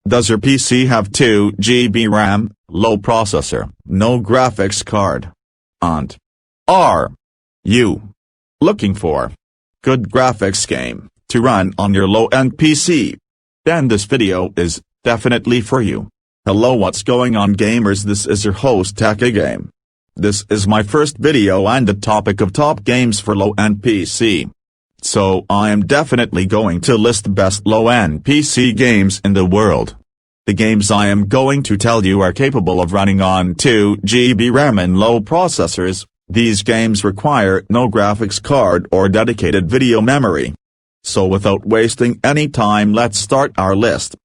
Does your PC have 2 GB RAM, low processor, no graphics card? And are you looking for good graphics game to run on your low-end PC? Then this video is definitely for you. Hello, what's going on, gamers? This is your host TechAGame. This is my first video and the topic of top games for low-end PC. So I am definitely going to list the best low-end PC games in the world. The games I am going to tell you are capable of running on 2 GB RAM and low processors. These games require no graphics card or dedicated video memory. So without wasting any time, let's start our list.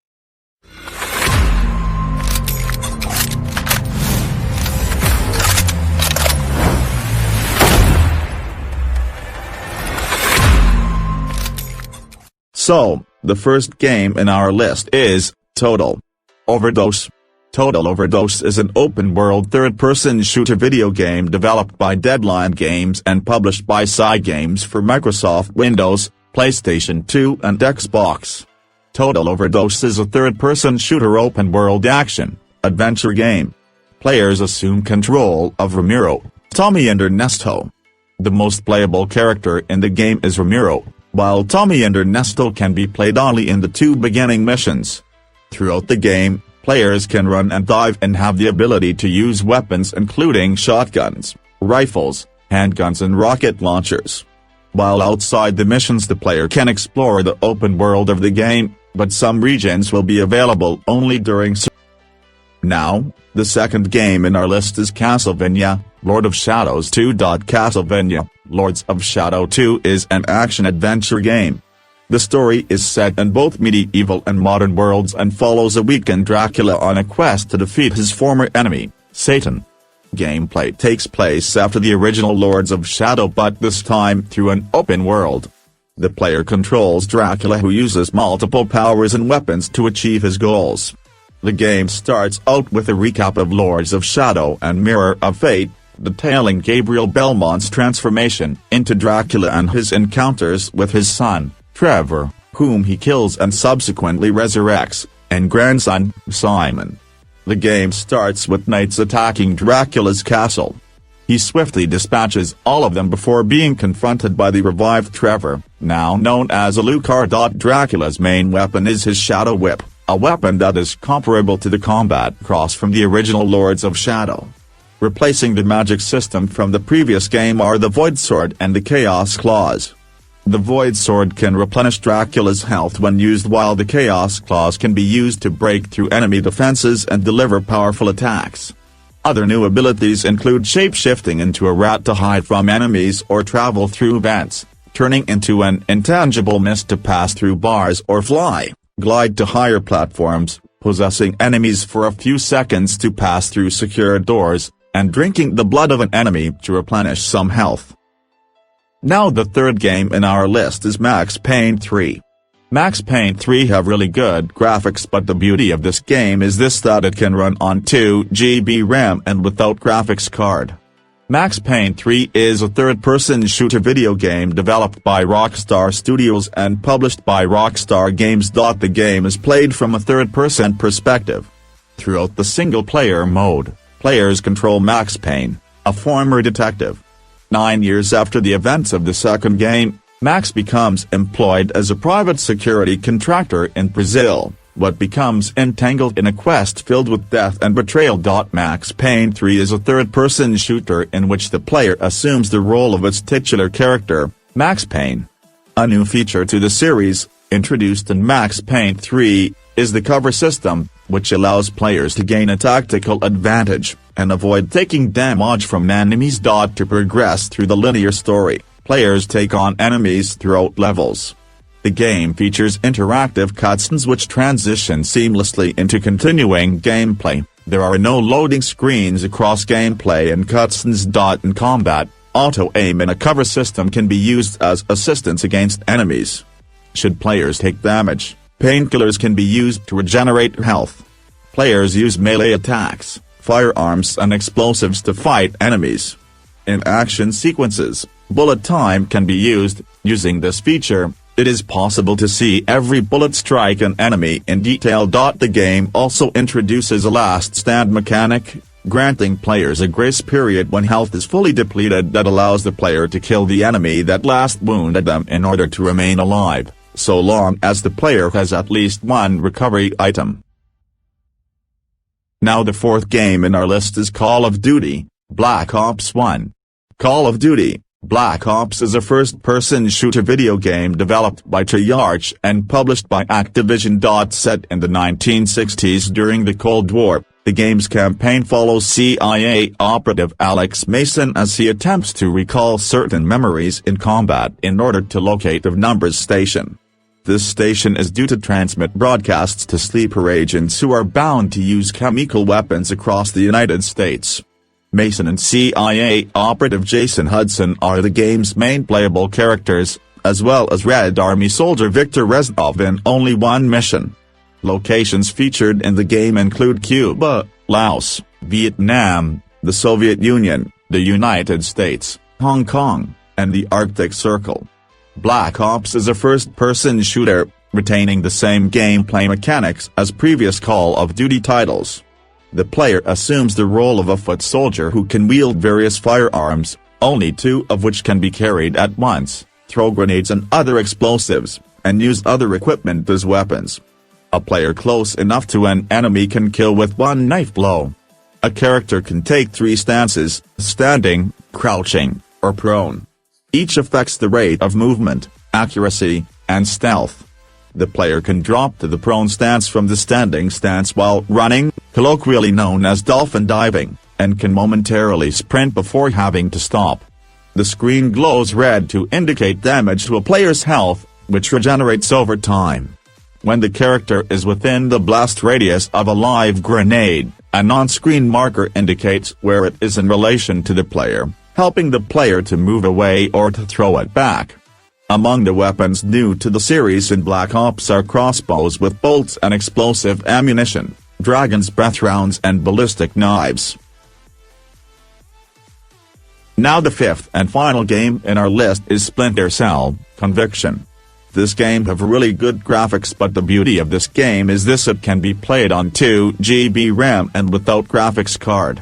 So, the first game in our list is Total Overdose. Total Overdose is an open-world third-person shooter video game developed by Deadline Games and published by Cygames for Microsoft Windows, PlayStation 2 and Xbox. Total Overdose is a third-person shooter open-world action-adventure game. Players assume control of Ramiro, Tommy and Ernesto. The most playable character in the game is Ramiro, while Tommy and Ernesto can be played only in the 2 beginning missions. Throughout the game, players can run and dive and have the ability to use weapons including shotguns, rifles, handguns and rocket launchers. While outside the missions, the player can explore the open world of the game, but some regions will be available only during. Now, the second game in our list is Castlevania, Lord of Shadows 2. Castlevania, Lords of Shadow 2 is an action-adventure game. The story is set in both medieval and modern worlds and follows a weakened Dracula on a quest to defeat his former enemy, Satan. Gameplay takes place after the original Lords of Shadow, but this time through an open world. The player controls Dracula, who uses multiple powers and weapons to achieve his goals. The game starts out with a recap of Lords of Shadow and Mirror of Fate, detailing Gabriel Belmont's transformation into Dracula and his encounters with his son, Trevor, whom he kills and subsequently resurrects, and grandson, Simon. The game starts with knights attacking Dracula's castle. He swiftly dispatches all of them before being confronted by the revived Trevor, now known as Alucard. Dracula's main weapon is his Shadow Whip, a weapon that is comparable to the Combat Cross from the original Lords of Shadow. Replacing the magic system from the previous game are the Void Sword and the Chaos Claws. The Void Sword can replenish Dracula's health when used, while the Chaos Claws can be used to break through enemy defenses and deliver powerful attacks. Other new abilities include shape-shifting into a rat to hide from enemies or travel through vents, turning into an intangible mist to pass through bars or fly, glide to higher platforms, possessing enemies for a few seconds to pass through secure doors, and drinking the blood of an enemy to replenish some health. Now the third game in our list is Max Payne 3. Max Payne 3 have really good graphics, but the beauty of this game is that it can run on 2 GB RAM and without graphics card. Max Payne 3 is a third-person shooter video game developed by Rockstar Studios and published by Rockstar Games. The game is played from a third-person perspective. Throughout the single-player mode, players control Max Payne, a former detective. 9 years after the events of the second game, Max becomes employed as a private security contractor in Brazil, but becomes entangled in a quest filled with death and betrayal. Max Payne 3 is a third-person shooter in which the player assumes the role of its titular character, Max Payne. A new feature to the series, introduced in Max Payne 3, is the cover system, which allows players to gain a tactical advantage and avoid taking damage from enemies. To progress through the linear story, players take on enemies throughout levels. The game features interactive cutscenes which transition seamlessly into continuing gameplay. There are no loading screens across gameplay and cutscenes. In combat, auto-aim in a cover system can be used as assistance against enemies. Should players take damage, painkillers can be used to regenerate health. Players use melee attacks, firearms and explosives to fight enemies. In action sequences, bullet time can be used. Using this feature, It is possible to see every bullet strike an enemy in detail. The game also introduces a last stand mechanic, granting players a grace period when health is fully depleted that allows the player to kill the enemy that last wounded them in order to remain alive, so long as the player has at least one recovery item. Now the fourth game in our list is Call of Duty, Black Ops 1. Call of Duty, Black Ops is a first-person shooter video game developed by Treyarch and published by Activision. Set in the 1960s during the Cold War, the game's campaign follows CIA operative Alex Mason as he attempts to recall certain memories in combat in order to locate a numbers station. This station is due to transmit broadcasts to sleeper agents who are bound to use chemical weapons across the United States. Mason and CIA operative Jason Hudson are the game's main playable characters, as well as Red Army soldier Viktor Reznov in only one mission. Locations featured in the game include Cuba, Laos, Vietnam, the Soviet Union, the United States, Hong Kong, and the Arctic Circle. Black Ops is a first-person shooter, retaining the same gameplay mechanics as previous Call of Duty titles. The player assumes the role of a foot soldier who can wield various firearms, only two of which can be carried at once, throw grenades and other explosives, and use other equipment as weapons. A player close enough to an enemy can kill with one knife blow. A character can take three stances, standing, crouching, or prone. Each affects the rate of movement, accuracy, and stealth. The player can drop to the prone stance from the standing stance while running, colloquially known as dolphin diving, and can momentarily sprint before having to stop. The screen glows red to indicate damage to a player's health, which regenerates over time. When the character is within the blast radius of a live grenade, an on-screen marker indicates where it is in relation to the player, helping the player to move away or to throw it back. Among the weapons new to the series in Black Ops are crossbows with bolts and explosive ammunition, dragon's breath rounds and ballistic knives. Now the fifth and final game in our list is Splinter Cell, Conviction. This game have really good graphics, but the beauty of this game is it can be played on 2 GB RAM and without graphics card.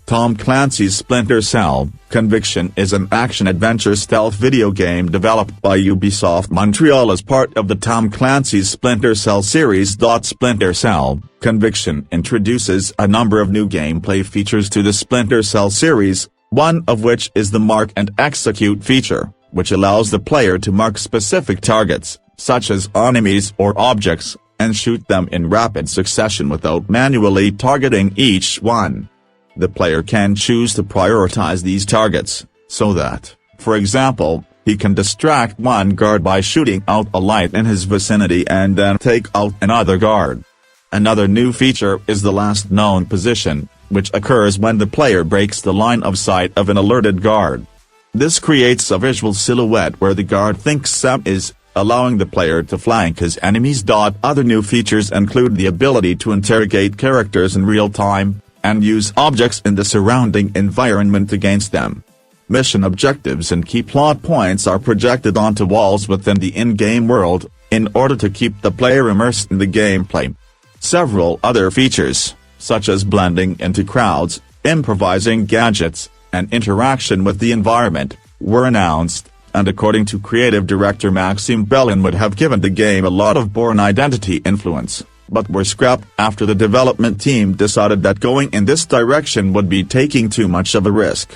Tom Clancy's Splinter Cell, Conviction is an action-adventure stealth video game developed by Ubisoft Montreal as part of the Tom Clancy's Splinter Cell series. Splinter Cell, Conviction introduces a number of new gameplay features to the Splinter Cell series, one of which is the Mark and Execute feature, which allows the player to mark specific targets, such as enemies or objects, and shoot them in rapid succession without manually targeting each one. The player can choose to prioritize these targets, so that, for example, he can distract one guard by shooting out a light in his vicinity and then take out another guard. Another new feature is the last known position, which occurs when the player breaks the line of sight of an alerted guard. This creates a visual silhouette where the guard thinks Sam is, allowing the player to flank his enemies. Other new features include the ability to interrogate characters in real time, and use objects in the surrounding environment against them. Mission objectives and key plot points are projected onto walls within the in-game world, in order to keep the player immersed in the gameplay. Several other features, such as blending into crowds, improvising gadgets, and interaction with the environment, were announced, and according to creative director Maxime Bellin would have given the game a lot of Bourne Identity influence, but were scrapped after the development team decided that going in this direction would be taking too much of a risk.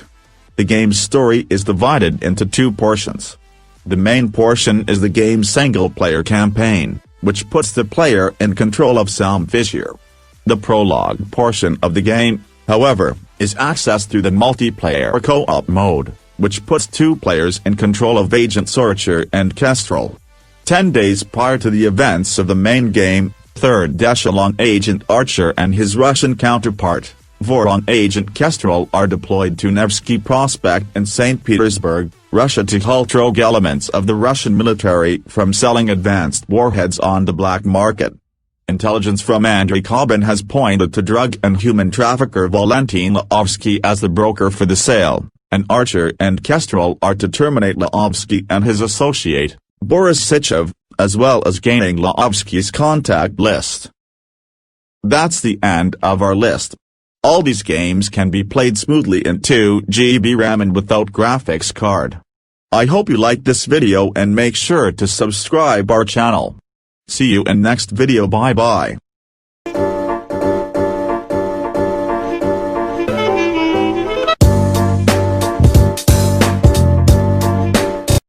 The game's story is divided into two portions. The main portion is the game's single-player campaign, which puts the player in control of Sam Fisher. The prologue portion of the game, however, is accessed through the multiplayer co-op mode, which puts two players in control of Agent Sorcher and Kestrel. 10 days prior to the events of the main game, 3rd Echelon Agent Archer and his Russian counterpart, Voron Agent Kestrel are deployed to Nevsky Prospect in St. Petersburg, Russia to halt rogue elements of the Russian military from selling advanced warheads on the black market. Intelligence from Andrei Kobin has pointed to drug and human trafficker Valentin Laovsky as the broker for the sale, and Archer and Kestrel are to terminate Laovsky and his associate, Boris Sychev, as well as gaining Laovsky's contact list. That's the end of our list. All these games can be played smoothly in 2 GB RAM and without graphics card. I hope you liked this video and make sure to subscribe our channel. See you in next video. Bye bye.